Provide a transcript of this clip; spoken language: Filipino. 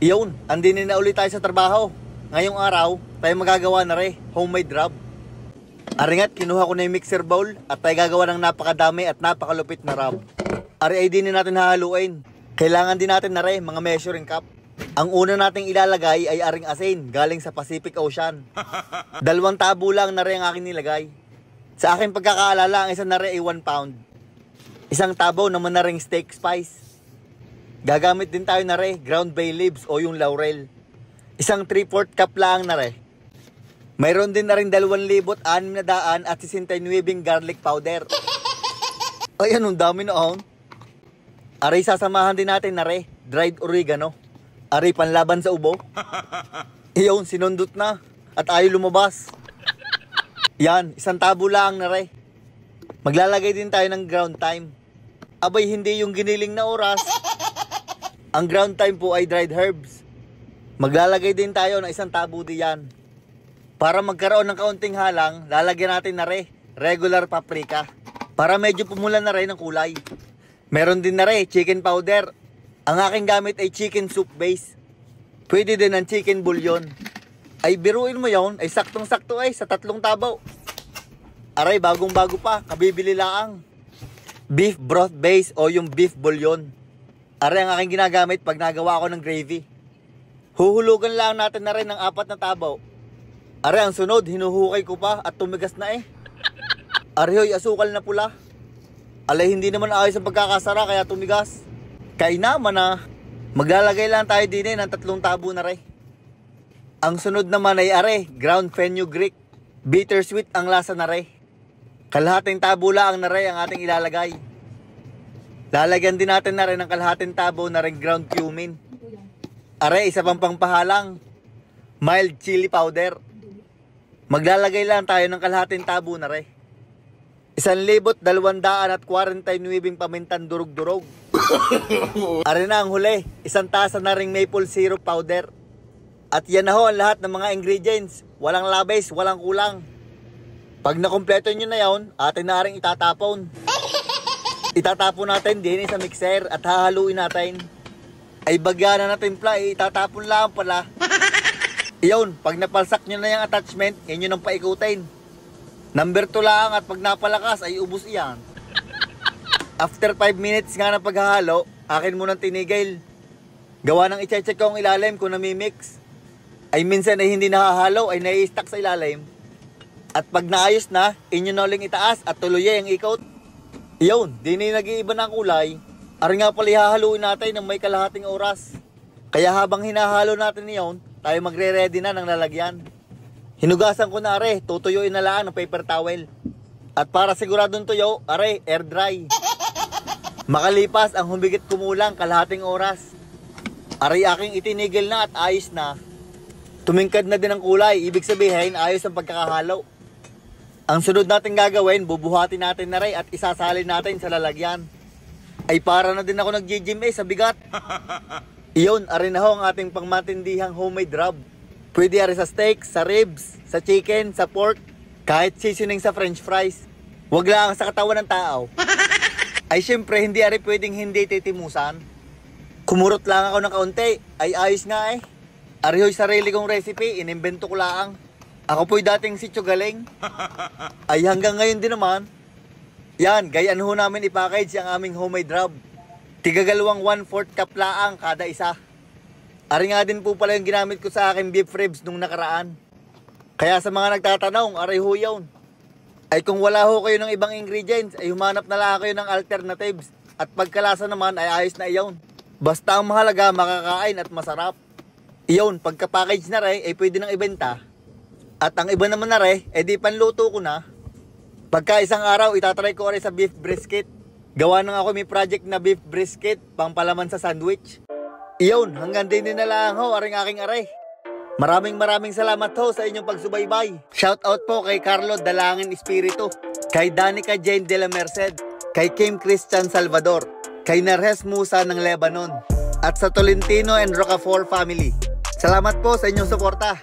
Iyon, andin na ulit tayo sa trabaho. Ngayong araw, tayo magagawa na homemade rub. Aringat, kinuha ko na yung mixer bowl at tayo gagawa ng napakadami at napakalupit na rub. Ari ay din natin hahaluin. Kailangan din natin na mga measuring cup. Ang una nating ilalagay ay aring asin galing sa Pacific Ocean. 2 tabo lang na ang aking nilagay. Sa aking pagkakaalala, ang isang na ay 1 pound. 1 tabo naman na ring steak spice. Gagamit din tayo na ground bay leaves o yung laurel. 1/3 cup lang na Mayroon din na rin 2,600 at 69 garlic powder. Ay, anong dami noon. Aray, sasamahan din natin na dried oregano. Aray, panlaban sa ubo. Iyon, sinundot na at ayaw lumabas. Yan, 1 tabo lang na Maglalagay din tayo ng ground thyme. Abay, hindi yung giniling na oras. Ang ground thyme po ay dried herbs. Maglalagay din tayo ng 1 tabo diyan. Para magkaroon ng kaunting halang, lalagyan natin na regular paprika. Para medyo pumulan na ng kulay. Meron din na chicken powder. Ang aking gamit ay chicken soup base. Pwede din ng chicken bouillon. Ay biruin mo yon, ay saktong-sakto sa 3 tabo. Aray, bagong-bago pa, kabibili lang. Beef broth base o yung beef bouillon. Aray, ang aking ginagamit pag nagawa ako ng gravy. Huhulugan lang natin na ng 4 na tabo. Aray, ang sunod, hinuhukay ko pa at tumigas na Aray, hoy, asukal na pula. Alay, hindi naman ayos ang pagkakasara kaya tumigas. Kaya naman maglalagay lang tayo din ng 3 tabo na Ang sunod naman ay ground fenugreek. Bittersweet ang lasa na Kalahating tabo lang na ang ating ilalagay. Lalagyan din natin na ng kalahating tabo na ground cumin. Isa pang pangpahalang, mild chili powder. Maglalagay lang tayo ng kalahating tabo na 1,249 pamintang durog-durog. Na ang huli, 1 tasa na ring maple syrup powder. At yan na ho ang lahat ng mga ingredients. Walang labis, walang kulang. Pag nakumpleto nyo na yon, atin na ring itatapon. Itatapon natin din sa mixer at hahaluin natin. Ay bagya na natin pala, itatapon lang pala. Iyon, pag napalsak nyo na yung attachment, yun ang paikutin. Number 2 lang at pag napalakas ay ubos iyan. After 5 minutes nga ng paghahalo, akin munang tinigil. Gawa ng i-check ko ang ilalim kung namimix. Ay minsan ay hindi nakahalo ay nai-stuck sa ilalim. At pag naayos na, inyo na uling itaas at tuloy ang ikot. Iyon, di na nag-iiba ng kulay. Ari nga pala ihahaluin natin ng may kalahating oras. Kaya habang hinahalo natin iyon, tayo magre-ready na ng lalagyan. Hinugasan ko na tutuyuin na lang ng paper towel. At para siguradong tuyo, air dry. Makalipas ang humigit kumulang kalahating oras. Aking itinigil na at ayos na. Tumingkad na din ang kulay, ibig sabihin ayos ang pagkakahalo. Ang sunod natin gagawin, bubuhatin natin na at isasalin natin sa lalagyan. Ay para na din ako nag-gym sa bigat. Iyon, na ho ang ating pangmatindihang homemade rub. Pwede sa steak, sa ribs, sa chicken, sa pork, kahit seasoning sa french fries. Wag lang sa katawan ng tao. Ay syempre, hindi pwedeng hindi titimusan. Kumurot lang ako ng kaunti, ay ayos nga ho'y sarili kong recipe, inimbento ko lang. Ako po'y dating sityo galing. Ay hanggang ngayon din naman. Yan, gayaan ho namin i-package ang aming homemade rub. Tigagalawang 1/4 cup laang kada isa. Nga din po pala yung ginamit ko sa aking beef ribs nung nakaraan. Kaya sa mga nagtatanong, ho yun. Ay kung wala ho kayo ng ibang ingredients, ay humanap na lang kayo ng alternatives. At pagkalasa naman ay ayos na iyon. Basta ang mahalaga, makakain at masarap. Iyon, pagka-package na ay pwede nang ibenta. At ang iba naman na di panluto ko na. Pagka isang araw, itatry ko sa beef brisket. Gawa nang ako may project na beef brisket, pangpalaman sa sandwich. Iyon, hanggang din na lang ho, aking Maraming salamat ho sa inyong pagsubaybay. Shout out po kay Carlo Dalangin Espiritu, kay Danica Jane de la Merced, kay Kim Christian Salvador, kay Narhes Musa ng Lebanon, at sa Tolentino and Rocafort family. Salamat po sa inyong suporta.